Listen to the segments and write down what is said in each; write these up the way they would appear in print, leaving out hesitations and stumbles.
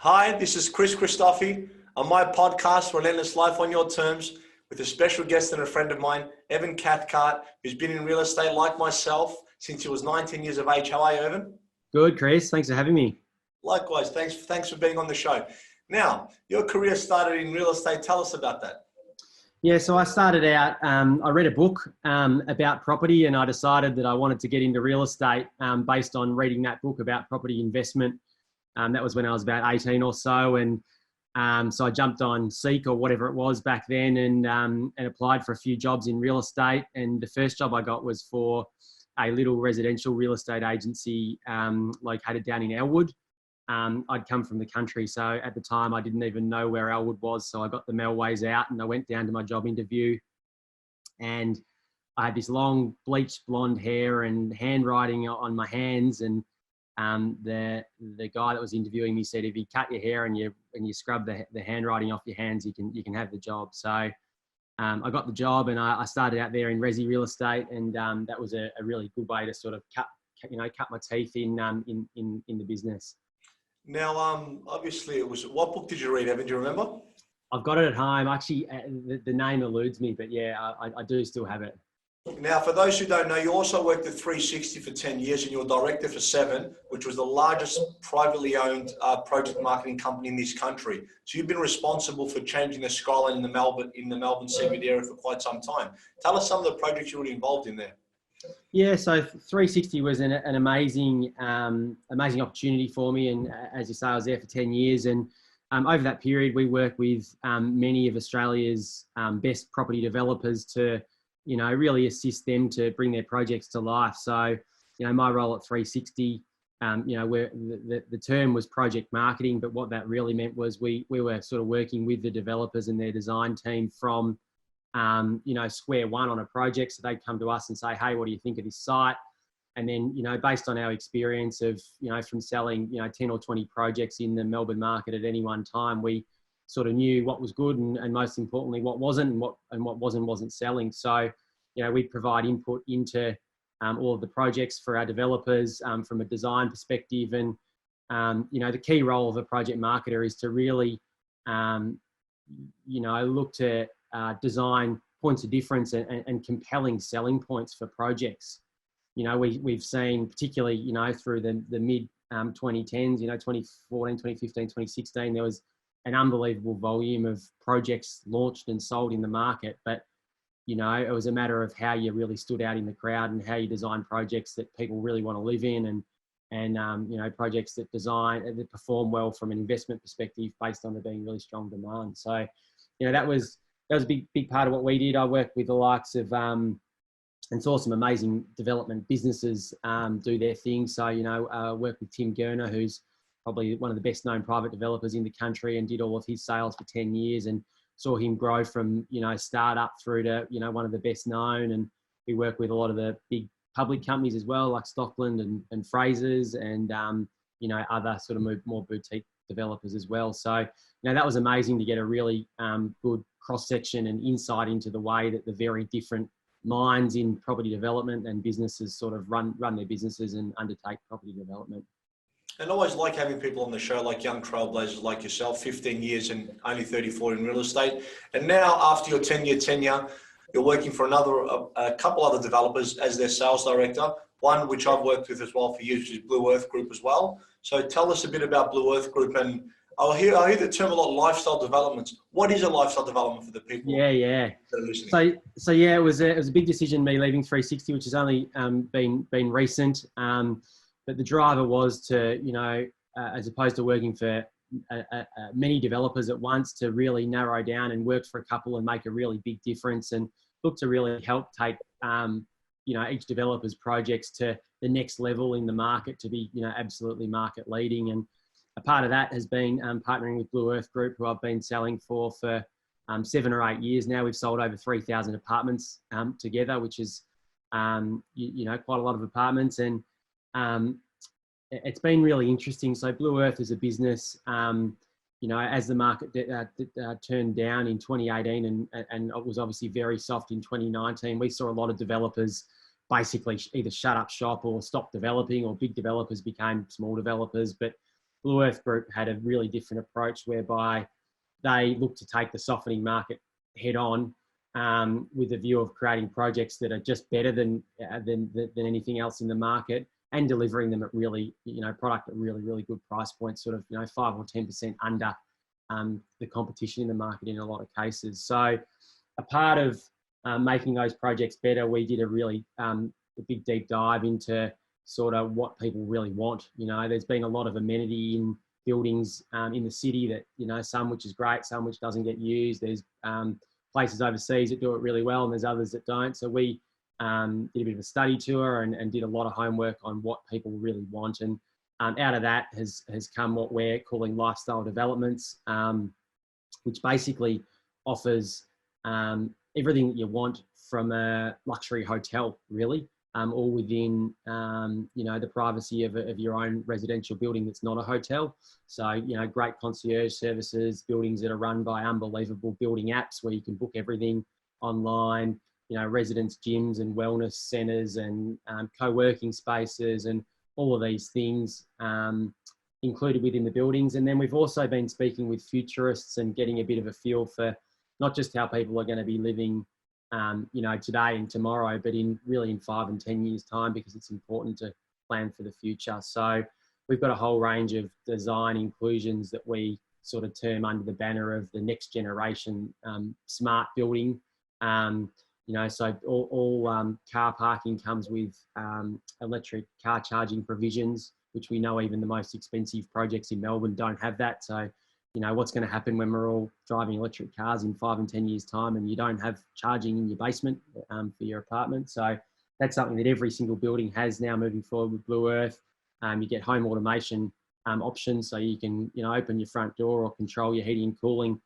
Hi, this is Chris Christophe on my podcast, Relentless Life on Your Terms, with a special guest and a friend of mine, Evan Cathcart, who's been in real estate like myself since he was 19 years of age. How are you, Evan? Good, Chris. Thanks for having me. Likewise. Thanks for being on the show. Now, your career started in real estate. Tell us about that. Yeah, so I started out, I read a book about property, and I decided that I wanted to get into real estate based on reading that book about property investment. That was when I was about 18 or so. And so I jumped on Seek or whatever it was back then and applied for a few jobs in real estate. And the first job I got was for a little residential real estate agency located down in Elwood. I'd come from the country, so at the time I didn't even know where Elwood was. So I got the Melways out and I went down to my job interview, and I had this long bleached blonde hair and handwriting on my hands. And the guy that was interviewing me said, if you cut your hair and you scrub the handwriting off your hands, you can have the job. So I got the job, and I started out there in resi real estate, and that was a really good way to sort of cut my teeth in the business. Now, obviously, what book did you read, Evan? Do you remember? I've got it at home. Actually, the name eludes me, but yeah, I do still have it. Now, for those who don't know, you also worked at 360 for 10 years and you were director for 7, which was the largest privately owned project marketing company in this country. So you've been responsible for changing the skyline in the Melbourne CBD area for quite some time. Tell us some of the projects you were involved in there. Yeah, so 360 was an amazing opportunity for me. And as you say, I was there for 10 years. And over that period, we worked with many of Australia's best property developers to really assist them to bring their projects to life. So, my role at 360, where the term was project marketing, but what that really meant was we were sort of working with the developers and their design team from, square one on a project. So they'd come to us and say, hey, what do you think of this site? And then, based on our experience of, from selling, 10 or 20 projects in the Melbourne market at any one time, we sort of knew what was good and most importantly, what wasn't, and what wasn't selling. So, we'd provide input into all of the projects for our developers from a design perspective. And, the key role of a project marketer is to really, look to design points of difference and compelling selling points for projects. We've seen particularly, through the mid 2010s, 2014, 2015, 2016, there was an unbelievable volume of projects launched and sold in the market. But, it was a matter of how you really stood out in the crowd and how you design projects that people really want to live in and projects that perform well from an investment perspective based on there being really strong demand. So, that was a big part of what we did. I worked with the likes of, and saw some amazing development businesses do their thing. So, worked with Tim Gurner, who's probably one of the best known private developers in the country, and did all of his sales for 10 years and saw him grow from, startup through to, one of the best known. And we work with a lot of the big public companies as well, like Stockland and Frasers and, other sort of more boutique developers as well. So, that was amazing to get a really good cross-section and insight into the way that the very different minds in property development and businesses sort of run their businesses and undertake property development. And I always like having people on the show like young trailblazers like yourself, 15 years and only 34 in real estate. And now after your 10-year tenure, you're working for a couple other developers as their sales director, one which I've worked with as well for years, which is Blue Earth Group as well. So tell us a bit about Blue Earth Group. And I hear the term a lot, lifestyle developments. What is a lifestyle development for the people? Yeah. That are listening? So yeah, it was a big decision, me leaving 360, which has only been recent. But the driver was to, as opposed to working for many developers at once, to really narrow down and work for a couple and make a really big difference and look to really help take, each developer's projects to the next level in the market to be, absolutely market leading. And a part of that has been partnering with Blue Earth Group, who I've been selling for 7 or 8 years now. We've sold over 3,000 apartments together, which is, quite a lot of apartments. And it's been really interesting. So Blue Earth is a business, as the market turned down in 2018 and it was obviously very soft in 2019, we saw a lot of developers basically either shut up shop or stop developing, or big developers became small developers. But Blue Earth Group had a really different approach whereby they look to take the softening market head on, with a view of creating projects that are just better than anything else in the market, and delivering them at really, product at really good price points, sort of, 5 or 10% under the competition in the market in a lot of cases. So a part of making those projects better, we did a really a big deep dive into sort of what people really want. There's been a lot of amenity in buildings in the city that, some which is great, some which doesn't get used. There's places overseas that do it really well, and there's others that don't. So we did a bit of a study tour and did a lot of homework on what people really want. And out of that has come what we're calling lifestyle developments, which basically offers everything that you want from a luxury hotel, really, all within, the privacy of your own residential building that's not a hotel. So, great concierge services, buildings that are run by unbelievable building apps where you can book everything online, residence gyms and wellness centres and co-working spaces and all of these things included within the buildings. And then we've also been speaking with futurists and getting a bit of a feel for not just how people are going to be living, today and tomorrow, but in 5 and 10 years time, because it's important to plan for the future. So we've got a whole range of design inclusions that we sort of term under the banner of the next generation smart building. So all car parking comes with electric car charging provisions, which we know even the most expensive projects in Melbourne don't have that. So, what's going to happen when we're all driving electric cars in 5 and 10 years time and you don't have charging in your basement for your apartment? So that's something that every single building has now moving forward with Blue Earth. You get home automation options, so you can, open your front door or control your heating and cooling,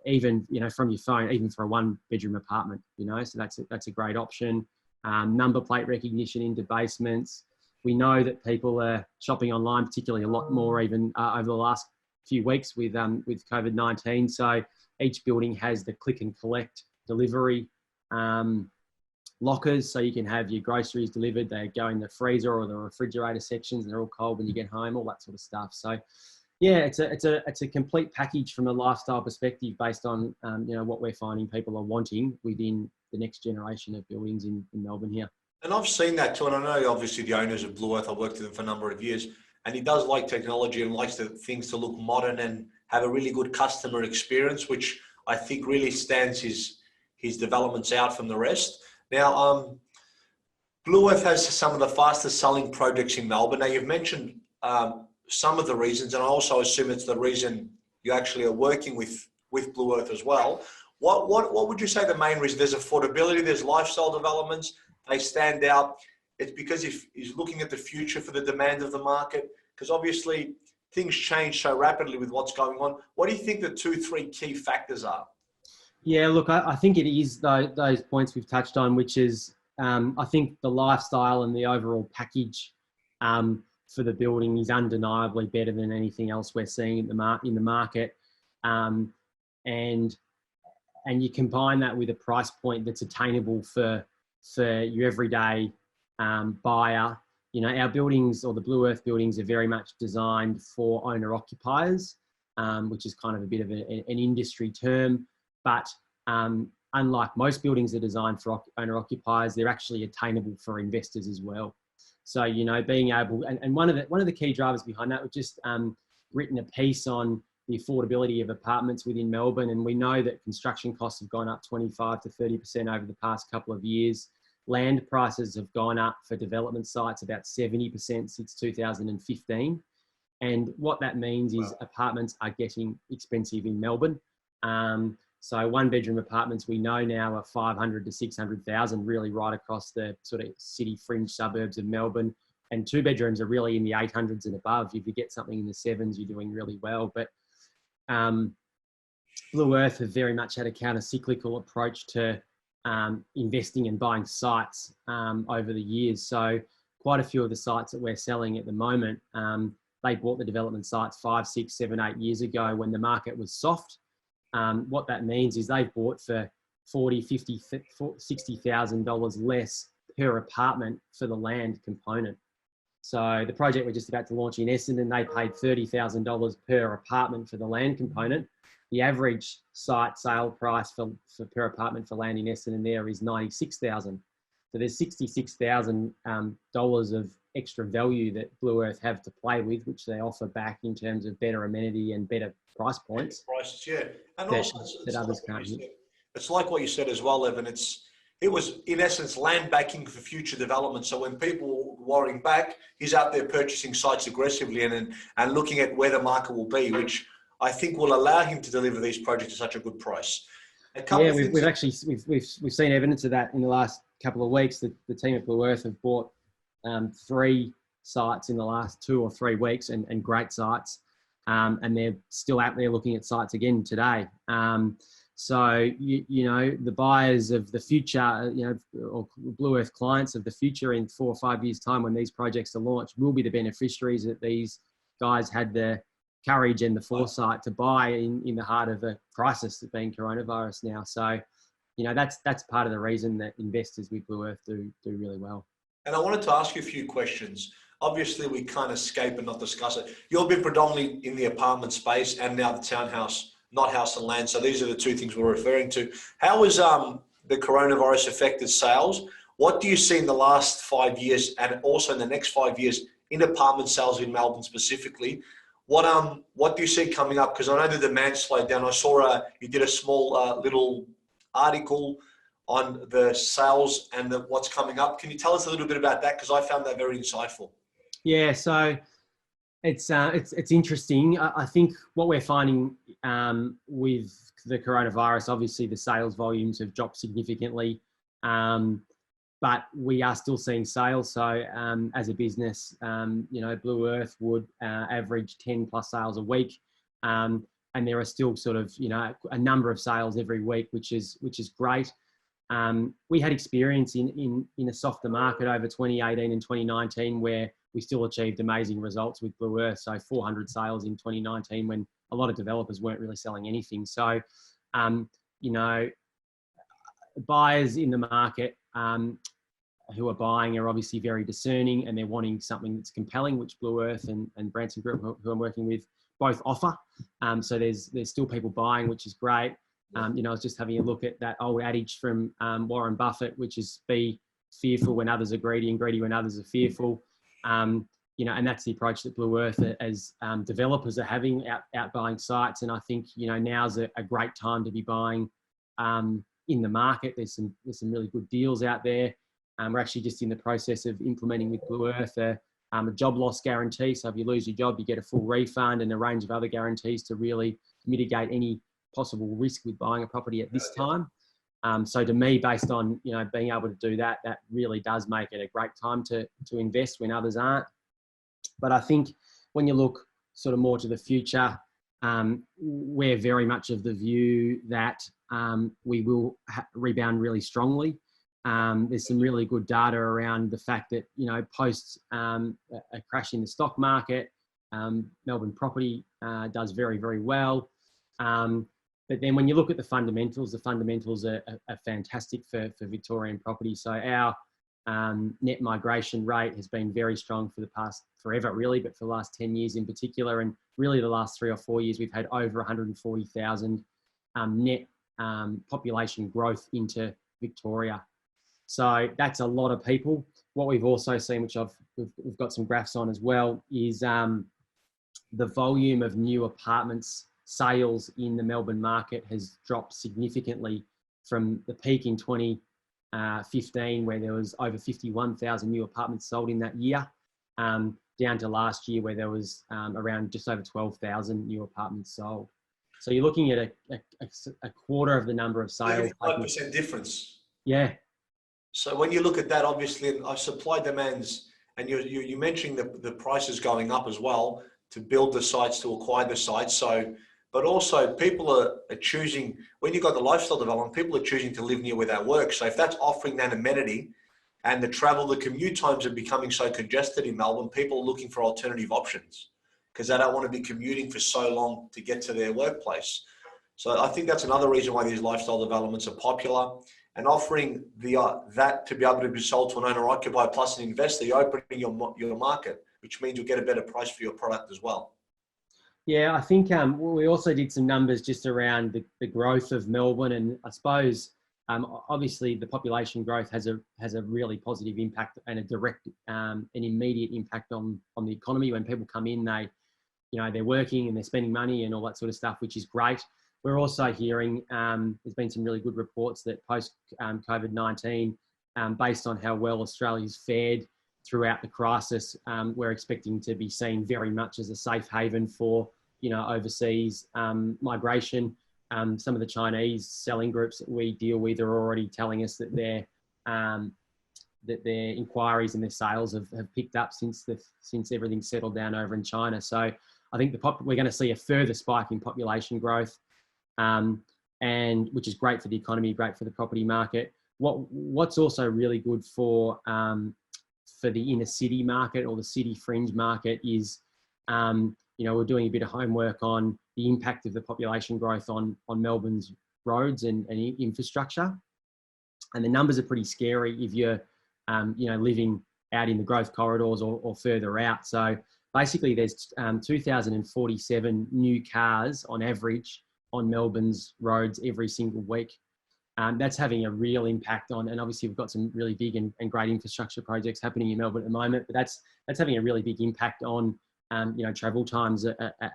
even, from your phone, even for a 1-bedroom apartment, so that's a great option. Number plate recognition into basements. We know that people are shopping online, particularly a lot more even over the last few weeks with COVID-19. So each building has the click and collect delivery lockers, so you can have your groceries delivered. They go in the freezer or the refrigerator sections, and they're all cold when you get home, all that sort of stuff. So yeah, it's a complete package from a lifestyle perspective based on what we're finding people are wanting within the next generation of buildings in Melbourne here. And I've seen that too, and I know obviously the owners of Blue Earth, I've worked with him for a number of years, and he does like technology and likes things to look modern and have a really good customer experience, which I think really stands his developments out from the rest. Now, Blue Earth has some of the fastest selling projects in Melbourne. Now, you've mentioned some of the reasons, and I also assume it's the reason you actually are working with Blue Earth as well. What would you say the main reason? There's affordability, there's lifestyle developments, they stand out. It's because he's looking at the future for the demand of the market, because obviously things change so rapidly with what's going on. What do you think the 2-3 key factors are? Yeah, look, I think it is those points we've touched on, which is I think the lifestyle and the overall package for the building is undeniably better than anything else we're seeing in the market, and you combine that with a price point that's attainable for your everyday buyer. Our buildings, or the Blue Earth buildings, are very much designed for owner occupiers, which is kind of a bit of an industry term. But unlike most buildings that are designed for owner occupiers, they're actually attainable for investors as well. So, being able, and one of the key drivers behind that, we've just written a piece on the affordability of apartments within Melbourne. And we know that construction costs have gone up 25 to 30% over the past couple of years. Land prices have gone up for development sites about 70% since 2015. And what that means is apartments are getting expensive in Melbourne. So 1-bedroom apartments we know now are 500 to 600,000, really right across the sort of city fringe suburbs of Melbourne. And 2 bedrooms are really in the 800s and above. If you get something in the 7s, you're doing really well. But Blue Earth have very much had a counter-cyclical approach to investing and buying sites over the years. So quite a few of the sites that we're selling at the moment, they bought the development sites 5, 6, 7, 8 years ago when the market was soft. What that means is they've bought for $40,000, $50,000, $60,000 less per apartment for the land component. So the project we're just about to launch in Essendon, they paid $30,000 per apartment for the land component. The average site sale price for per apartment for land in Essendon there is $96,000. So there's $66,000 of extra value that Blue Earth have to play with, which they offer back in terms of better amenity and better price points. Prices, yeah. And that, also, that others can't hit. It's like what you said as well, Evan. It was, in essence, land backing for future development. So when people were worrying back, he's out there purchasing sites aggressively and looking at where the market will be, which I think will allow him to deliver these projects at such a good price. Yeah, we've seen evidence of that in the last couple of weeks. The team at Blue Earth have bought 3 sites in the last 2 or 3 weeks, and great sites. And they're still out there looking at sites again today. So, you know, the buyers of the future, you know, or Blue Earth clients of the future in 4 or 5 years' time when these projects are launched will be the beneficiaries that these guys had the courage and the foresight to buy in the heart of a crisis being coronavirus now. So, you know, that's part of the reason that investors with Blue Earth do really well. And I wanted to ask you a few questions. Obviously, we can't escape and not discuss it. You've been predominantly in the apartment space and now the townhouse, not house and land. So these are the 2 things we're referring to. How has the coronavirus affected sales? What do you see in the last 5 years and also in the next 5 years in apartment sales in Melbourne specifically? What do you see coming up? Because I know the demand slowed down. I saw you did a small little article on the sales and what's coming up. Can you tell us a little bit about that? Because I found that very insightful. Yeah, so it's interesting. I think what we're finding with the coronavirus, obviously the sales volumes have dropped significantly, but we are still seeing sales. So as a business, you know, Blue Earth would average 10 plus sales a week. And there are still sort of, you know, a number of sales every week, which is great. We had experience in a softer market over 2018 and 2019 where we still achieved amazing results with Blue Earth. So 400 sales in 2019 when a lot of developers weren't really selling anything. So, you know, buyers in the market who are buying are obviously very discerning and they're wanting something that's compelling, which Blue Earth and Branson Group, who I'm working with, both offer. So there's still people buying, which is great. You know, I was just having a look at that old adage from Warren Buffett, which is be fearful when others are greedy and greedy when others are fearful. You know, and that's the approach that Blue Earth as developers are having out buying sites. And I think, you know, now's a great time to be buying in the market. There's some really good deals out there. We're actually just in the process of implementing with Blue Earth a job loss guarantee. So if you lose your job, you get a full refund and a range of other guarantees to really mitigate any possible risk with buying a property at this time. So to me, based on, you know, being able to do that, that really does make it a great time to invest when others aren't. But I think when you look sort of more to the future, we're very much of the view that we will rebound really strongly. There's some really good data around the fact that, you know, post a crash in the stock market, Melbourne property does very, very well. But then when you look at the fundamentals are fantastic for Victorian property. So our net migration rate has been very strong for the past forever, really, but for the last 10 years in particular. And really the last 3 or 4 years, we've had over 140,000 net population growth into Victoria. So that's a lot of people. What we've also seen, which we've got some graphs on as well, is the volume of new apartments sales in the Melbourne market has dropped significantly from the peak in 2015, where there was over 51,000 new apartments sold in that year, down to last year where there was around just over 12,000 new apartments sold. So you're looking at a quarter of the number of sales. 5% difference. Yeah. So when you look at that, obviously, supply demands, and you mentioning the prices going up as well to build the sites, to acquire the sites. So, but also people are choosing, when you've got the lifestyle development, people are choosing to live near where they work. So if that's offering that amenity and the commute times are becoming so congested in Melbourne, people are looking for alternative options because they don't want to be commuting for so long to get to their workplace. So I think that's another reason why these lifestyle developments are popular. and offering that to be able to be sold to an owner-occupier plus an investor, you're opening your market, which means you'll get a better price for your product as well. Yeah, I think we also did some numbers just around the growth of Melbourne, and I suppose obviously the population growth has a really positive impact and a direct an immediate impact on the economy. When people come in, they're working and they're spending money and all that sort of stuff, which is great. We're also hearing there's been some really good reports that post COVID-19, based on how well Australia's fared throughout the crisis, we're expecting to be seen very much as a safe haven for overseas migration. Some of the Chinese selling groups that we deal with are already telling us that their inquiries and their sales have picked up since everything settled down over in China. So I think we're going to see a further spike in population growth, and which is great for the economy, great for the property market. What's also really good for the inner city market or the city fringe market is, we're doing a bit of homework on the impact of the population growth on Melbourne's roads and infrastructure. And the numbers are pretty scary if you're, living out in the growth corridors or further out. So basically there's 2,047 new cars on average on Melbourne's roads every single week. That's having a real impact on, and obviously we've got some really big and great infrastructure projects happening in Melbourne at the moment, but that's having a really big impact on, travel times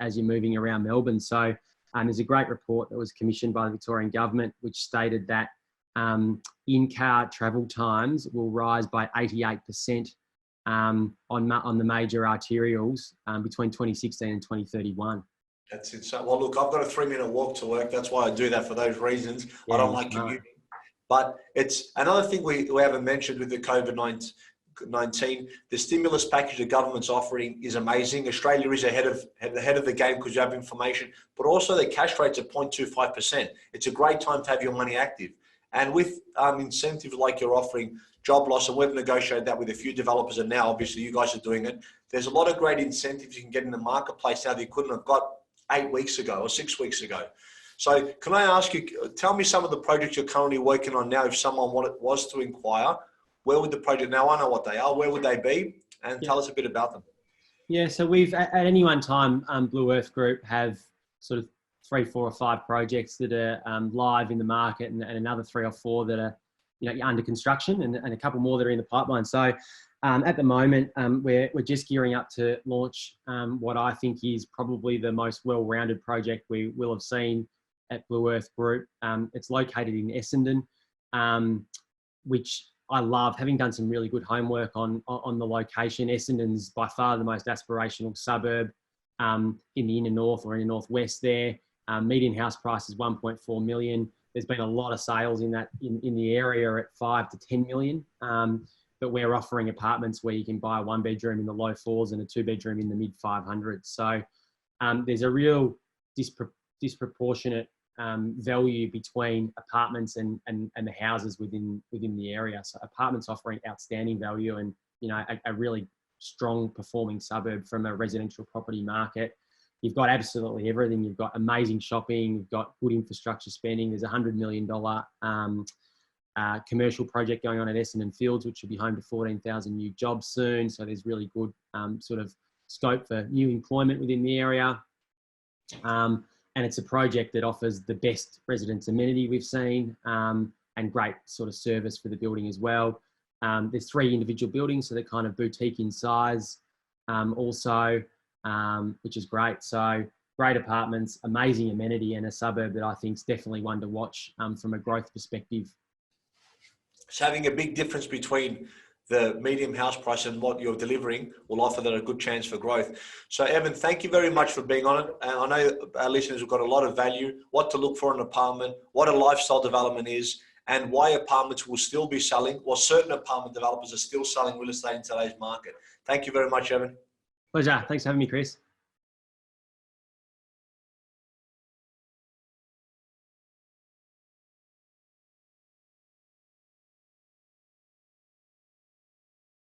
as you're moving around Melbourne. So there's a great report that was commissioned by the Victorian government, which stated that in-car travel times will rise by 88% on the major arterials between 2016 and 2031. That's it. So, well, look, I've got a 3-minute walk to work. That's why I do that, for those reasons. Yeah, I don't like commuting. But it's another thing we haven't mentioned with the COVID-19. The stimulus package the government's offering is amazing. Australia is ahead of the game because you have information, but also the cash rate's at 0.25%. It's a great time to have your money active. And with incentives like you're offering, job loss, and we've negotiated that with a few developers, and now obviously you guys are doing it. There's a lot of great incentives you can get in the marketplace now that you couldn't have got 8 weeks ago or 6 weeks ago. So can I ask you, tell me some of the projects you're currently working on now. If someone was to inquire, where would the project, now I know what they are, where would they be? And tell us a bit about them. Yeah, so we've, at any one time, Blue Earth Group have sort of 3, 4 or 5 projects that are live in the market, and another 3 or 4 that are under construction, and a couple more that are in the pipeline. So at the moment, we're just gearing up to launch what I think is probably the most well-rounded project we will have seen at Blue Earth Group. It's located in Essendon, which I love, having done some really good homework on the location. Essendon's by far the most aspirational suburb in the inner north or in the northwest there. Median house price is 1.4 million. There's been a lot of sales in the area at 5 to 10 million. But we're offering apartments where you can buy a 1-bedroom in the low 4s and a 2-bedroom in the mid 500s. So there's a real disproportionate value between apartments and the houses within the area. So apartments offering outstanding value, and a really strong performing suburb from a residential property market. You've got absolutely everything. You've got amazing shopping. You've got good infrastructure spending. There's a $100 million commercial project going on at Essendon Fields, which will be home to 14,000 new jobs soon. So there's really good sort of scope for new employment within the area. And it's a project that offers the best residence amenity we've seen, and great sort of service for the building as well. There's 3 individual buildings, so they're kind of boutique in size also, which is great. So great apartments, amazing amenity, and a suburb that I think is definitely one to watch from a growth perspective. So having a big difference between the medium house price and what you're delivering will offer that a good chance for growth. So Evan, thank you very much for being on it. And I know our listeners have got a lot of value, what to look for in an apartment, what a lifestyle development is, and why apartments will still be selling, or certain apartment developers are still selling real estate in today's market. Thank you very much, Evan. Pleasure. Thanks for having me, Chris.